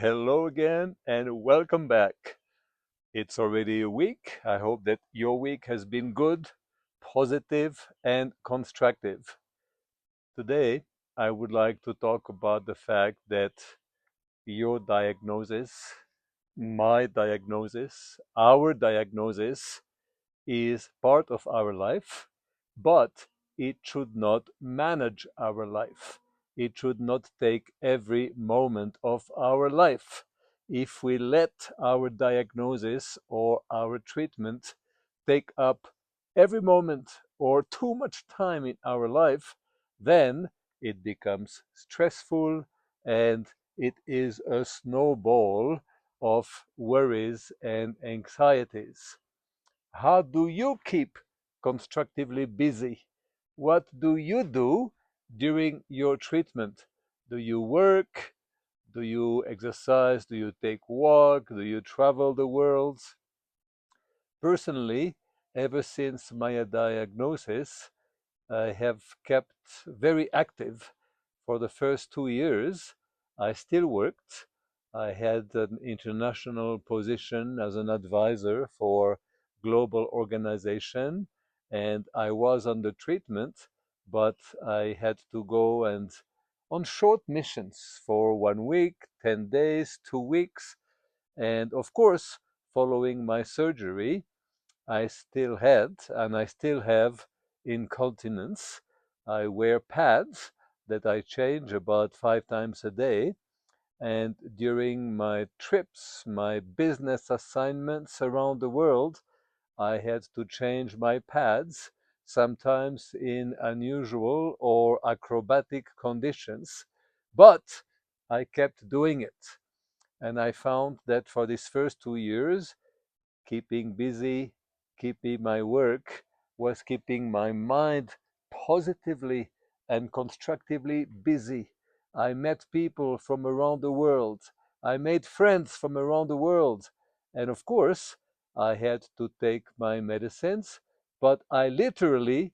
Hello again and welcome back. It's already a week. I hope that your week has been good, positive, and constructive. Today, I would like to talk about the fact that your diagnosis, my diagnosis, our diagnosis is part of our life, but it should not manage our life. It should not take every moment of our life. If we let our diagnosis or our treatment take up every moment or too much time in our life, then it becomes stressful and it is a snowball of worries and anxieties. How do you keep constructively busy? What do you do during your treatment? Do you work? Do you exercise? Do you take walk? Do you travel the world? Personally, ever since my diagnosis, I have kept very active. For the first 2 years, I still worked. I had an international position as an advisor for global organization, and I was under treatment, but I had to go and on short missions for 1 week, 10 days, 2 weeks, and of course, following my surgery, I still had and I still have incontinence. I wear pads that I change about 5 times a day. And during my trips, my business assignments around the world, I had to change my pads, sometimes in unusual or acrobatic conditions. But I kept doing it. And I found that for these first 2 years, keeping busy, keeping my work was keeping my mind positively and constructively busy. I met people from around the world. I made friends from around the world. And of course, I had to take my medicines, but I literally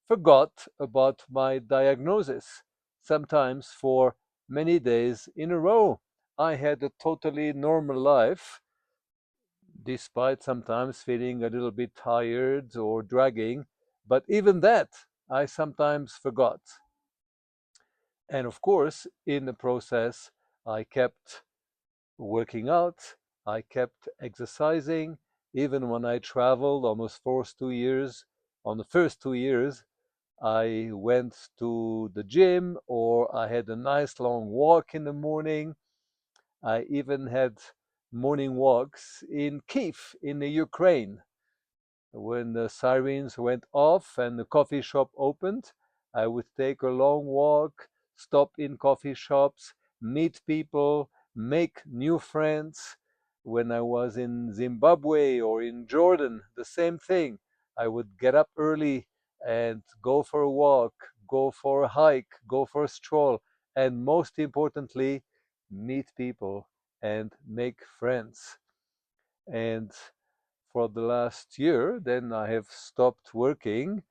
forgot about my diagnosis, sometimes for many days in a row. I had a totally normal life despite sometimes feeling a little bit tired or dragging. But even that, I sometimes forgot. And of course, in the process, I kept working out, I kept exercising. Even when I traveled almost first 2 years, on the first 2 years, I went to the gym or I had a nice long walk in the morning. I even had morning walks in Kiev in the Ukraine. When the sirens went off and the coffee shop opened, I would take a long walk, stop in coffee shops, meet people, make new friends. When I was in Zimbabwe or in Jordan, the same thing. I would get up early and go for a walk, go for a hike, go for a stroll, and most importantly, meet people and make friends. And for the last year, then I have stopped working,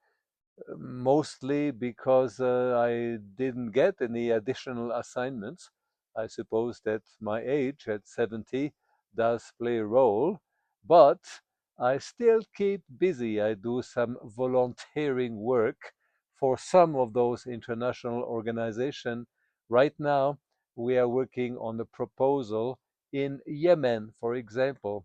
mostly because I didn't get any additional assignments. I suppose that my age at 70 does play a role, but I still keep busy. I do some volunteering work for some of those international organizations. Right now, we are working on a proposal in Yemen, for example,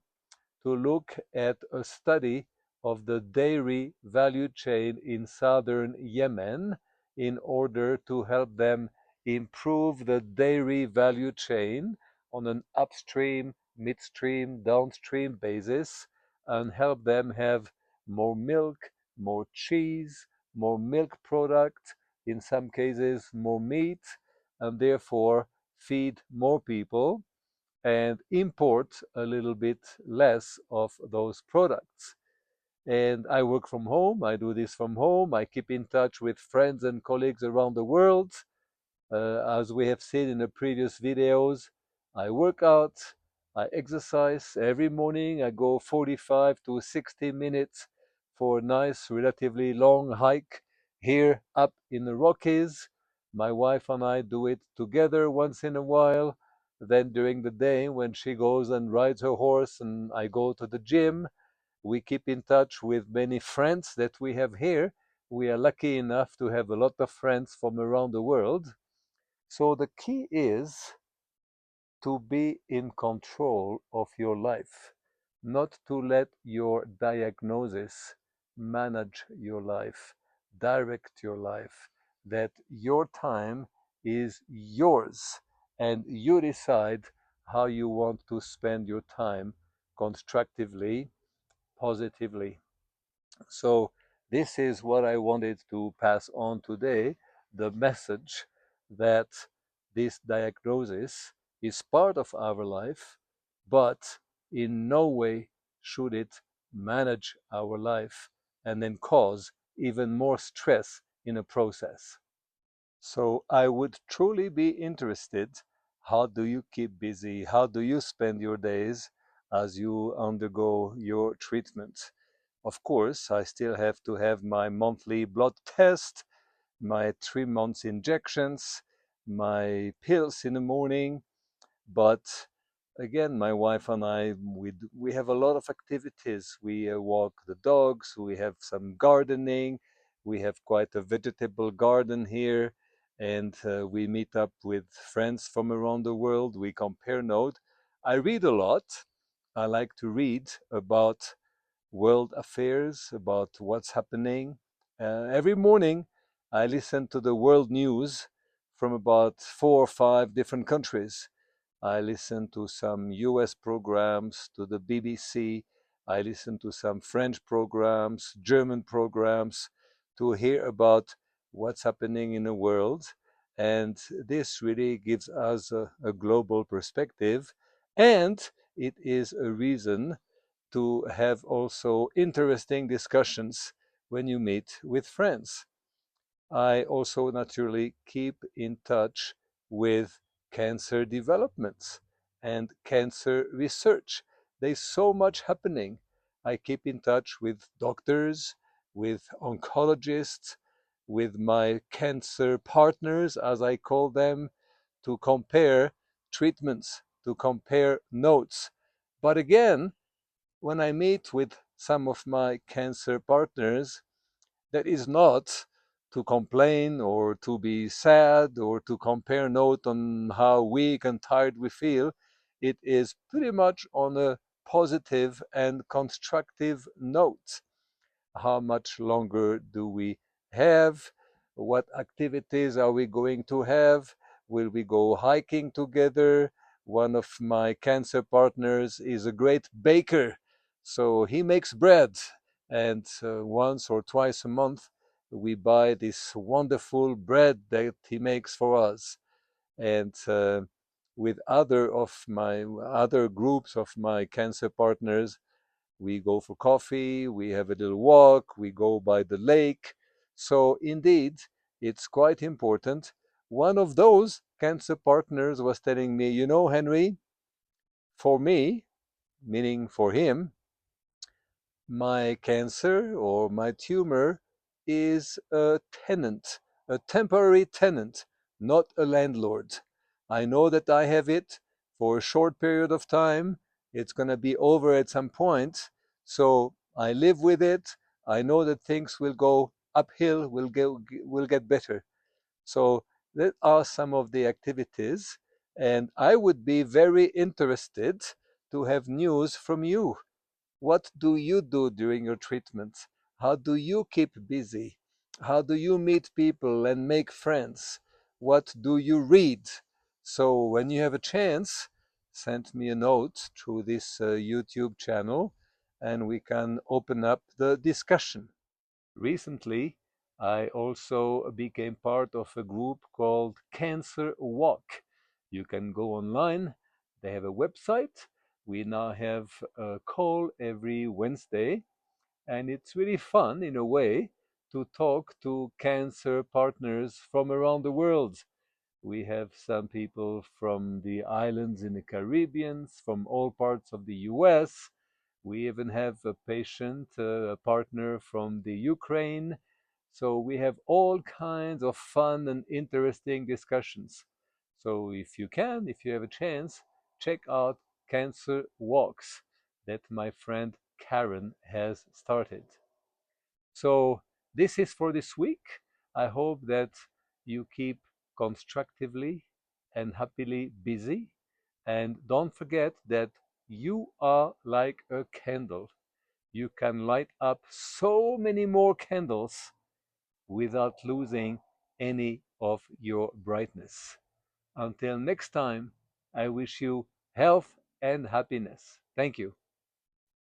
to look at a study of the dairy value chain in southern Yemen in order to help them improve the dairy value chain on an upstream, midstream, downstream basis and help them have more milk, more cheese, more milk product, in some cases more meat, and therefore feed more people and import a little bit less of those products. And I work from home. I do this from home. I keep in touch with friends and colleagues around the world. As we have seen in the previous videos, I work out, I exercise every morning. I go 45 to 60 minutes for a nice, relatively long hike here up in the Rockies. My wife and I do it together once in a while. Then during the day, when she goes and rides her horse and I go to the gym, we keep in touch with many friends that we have here. We are lucky enough to have a lot of friends from around the world. So the key is to be in control of your life, not to let your diagnosis manage your life, direct your life, that your time is yours and you decide how you want to spend your time constructively, positively. So, this is what I wanted to pass on today, the message that this diagnosis is part of our life, but in no way should it manage our life and then cause even more stress in a process. So I would truly be interested, how do you keep busy? How do you spend your days as you undergo your treatment? Of course, I still have to have my monthly blood test, my 3 months injections, my pills in the morning, but again, my wife and I, we have a lot of activities. We walk the dogs, we have some gardening, we have quite a vegetable garden here, and we meet up with friends from around the world. We compare notes. I read a lot. I like to read about world affairs, about what's happening. Every morning, I listen to the world news from about 4 or 5 different countries. I listen to some US programs, to the BBC. I listen to some French programs, German programs to hear about what's happening in the world. And this really gives us a global perspective. And it is a reason to have also interesting discussions when you meet with friends. I also naturally keep in touch with cancer developments and cancer research. There's so much happening. I keep in touch with doctors, with oncologists, with my cancer partners, as I call them, to compare treatments, to compare notes. But again, when I meet with some of my cancer partners, that is not to complain or to be sad or to compare note on how weak and tired we feel. It is pretty much on a positive and constructive note. How much longer do we have? What activities are we going to have? Will we go hiking together? One of my cancer partners is a great baker, so he makes bread, and once or twice a month we buy this wonderful bread that he makes for us. And with other groups of my cancer partners, we go for coffee, we have a little walk, we go by the lake. So, indeed, it's quite important. One of those cancer partners was telling me, you know, Henry, for me, meaning for him, my cancer or my tumor is a tenant, a temporary tenant, not a landlord. I know that I have it for a short period of time. It's going to be over at some point. So I live with it. I know that things will go uphill, will get better. So that are some of the activities. And I would be very interested to have news from you. What do you do during your treatment? How do you keep busy? How do you meet people and make friends? What do you read? So when you have a chance, send me a note through this YouTube channel and we can open up the discussion. Recently, I also became part of a group called Cancer Walk. You can go online, they have a website. We now have a call every Wednesday, and it's really fun in a way to talk to cancer partners from around the world. We have some people from the islands in the Caribbean, from all parts of the US. We even have a patient, a partner from the Ukraine. So we have all kinds of fun and interesting discussions. So if you can, if you have a chance, check out Cancer Walks that my friend Karen has started. So this is for this week. I hope that you keep constructively and happily busy. And don't forget that you are like a candle. You can light up so many more candles without losing any of your brightness. Until next time, I wish you health and happiness. Thank you.